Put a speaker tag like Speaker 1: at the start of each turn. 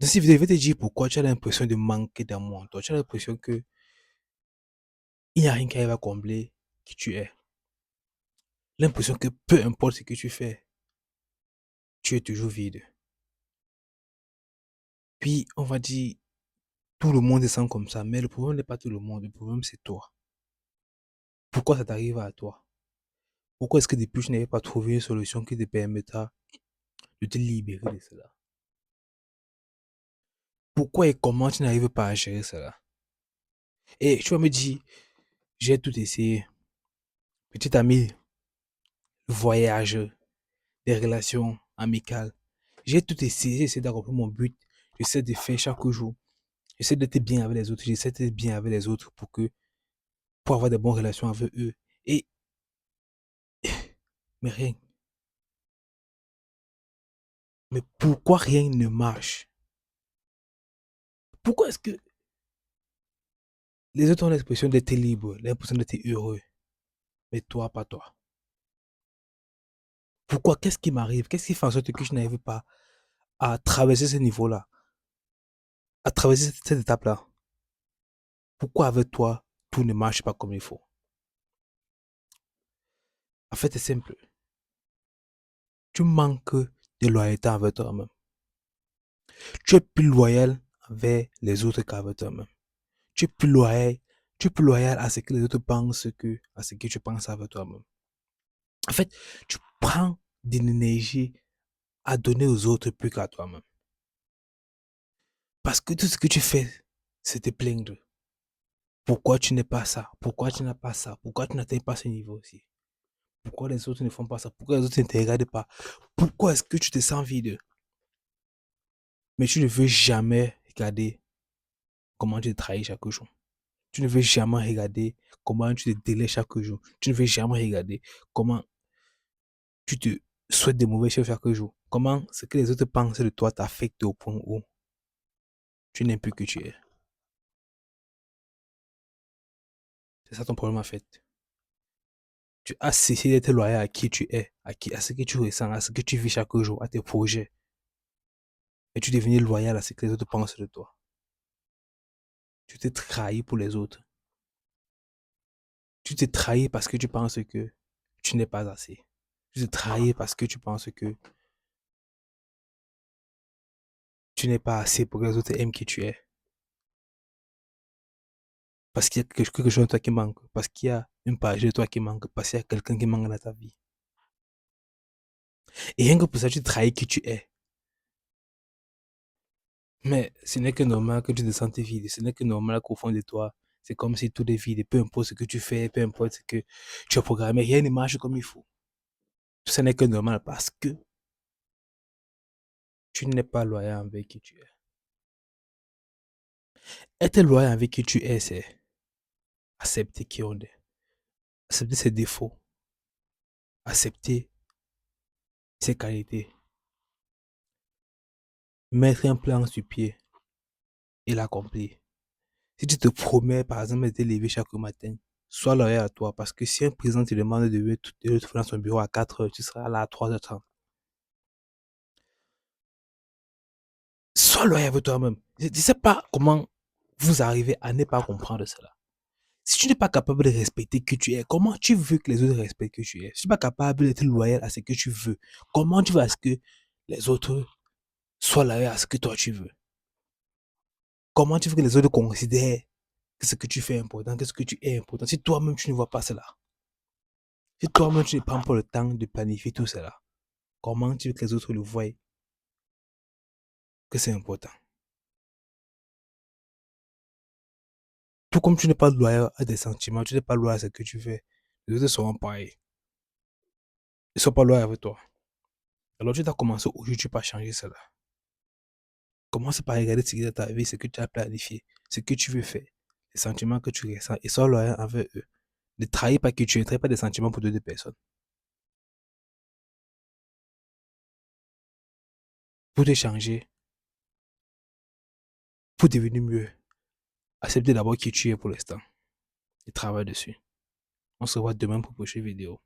Speaker 1: Dans cette vidéo, je vais te dire pourquoi tu as l'impression de manquer d'amour en toi. Tu as l'impression que il n'y a rien qui arrive à combler qui tu es. L'impression que peu importe ce que tu fais, tu es toujours vide. Puis, on va dire, tout le monde se sent comme ça, mais le problème n'est pas tout le monde, le problème c'est toi. Pourquoi ça t'arrive à toi? Pourquoi est-ce que depuis tu n'avais pas trouvé une solution qui te permettra de te libérer de cela? Pourquoi et comment tu n'arrives pas à gérer cela? Et tu vas me dire, j'ai tout essayé. Petit ami, le voyage, les relations amicales. J'ai tout essayé, j'ai essayé d'accomplir mon but. J'essaie de faire chaque jour. J'essaie d'être bien avec les autres. J'essaie d'être bien avec les autres pour avoir de bonnes relations avec eux. Et, mais rien. Mais pourquoi rien ne marche? Pourquoi est-ce que les autres ont l'impression d'être libres, l'impression d'être heureux, mais toi, pas toi? Pourquoi? Qu'est-ce qui m'arrive? Qu'est-ce qui fait en sorte que je n'arrive pas à traverser ce niveau-là, à traverser cette étape-là? Pourquoi avec toi, tout ne marche pas comme il faut? En fait, c'est simple. Tu manques de loyauté envers toi-même. Tu es plus loyal envers les autres qu'avec toi-même. Tu es plus loyal, tu es plus loyal à ce que les autres pensent que à ce que tu penses avec toi-même. En fait, tu prends de l'énergie à donner aux autres plus qu'à toi-même. Parce que tout ce que tu fais, c'est te plaindre. Pourquoi tu n'es pas ça? Pourquoi tu n'as pas ça? Pourquoi tu n'atteins pas ce niveau aussi? Pourquoi les autres ne font pas ça? Pourquoi les autres ne te regardent pas? Pourquoi est-ce que tu te sens vide? Mais tu ne veux jamais regarder comment tu te trahis chaque jour. Tu ne veux jamais regarder comment tu te délais chaque jour. Tu ne veux jamais regarder comment tu te souhaites de mauvaises choses chaque jour. Comment ce que les autres pensent de toi t'affecte au point où tu n'es plus que tu es. C'est ça ton problème en fait. Tu as cessé d'être loyal à qui tu es, à ce que tu ressens, à ce que tu vis chaque jour, à tes projets. Et tu deviens loyal à ce que les autres pensent de toi. Tu t'es trahi pour les autres. Tu t'es trahi parce que tu penses que tu n'es pas assez. Tu t'es trahi parce que tu penses que tu n'es pas assez pour que les autres aiment qui tu es. Parce qu'il y a quelque chose de toi qui manque. Parce qu'il y a une page de toi qui manque. Parce qu'il y a quelqu'un qui manque dans ta vie. Et rien que pour ça, tu trahis qui tu es. Mais ce n'est que normal que tu te sentes vide. Ce n'est que normal qu'au fond de toi, c'est comme si tout est vide. Peu importe ce que tu fais, peu importe ce que tu as programmé, rien ne marche comme il faut. Ce n'est que normal parce que tu n'es pas loyal avec qui tu es. Être loyal avec qui tu es, c'est accepter qui on est. Accepter ses défauts. Accepter ses qualités. Mettre un plan sur pied et l'accomplir. Si tu te promets, par exemple, de te lever chaque matin, sois loyal à toi. Parce que si un président te demande de te trouver dans son bureau à 4 heures, tu seras là à 3h30. Sois loyal avec toi-même. Je ne sais pas comment vous arrivez à ne pas comprendre cela. Si tu n'es pas capable de respecter qui tu es, comment tu veux que les autres respectent qui tu es? Si tu n'es pas capable d'être loyal à ce que tu veux, comment tu veux à ce que les autres soient loyaux à ce que toi tu veux? Comment tu veux que les autres considèrent que ce que tu fais est important, que ce que tu es important, si toi-même tu ne vois pas cela? Si toi-même tu ne prends pas le temps de planifier tout cela, comment tu veux que les autres le voient que c'est important? Tout comme tu n'es pas loyal à des sentiments, tu n'es pas loyal à ce que tu fais, les autres seront pareils. Ils ne sont pas loyaux avec toi. Alors tu dois commencer aujourd'hui par changer cela. Commence par regarder ce qui est dans ta vie, ce que tu as planifié, ce que tu veux faire, les sentiments que tu ressens et sois loyal envers eux. Ne trahis pas que tu ne trahis pas des sentiments pour deux personnes. Pour te changer, pour devenir mieux, accepte d'abord qui tu es pour l'instant et travaille dessus. On se voit demain pour une prochaine vidéo.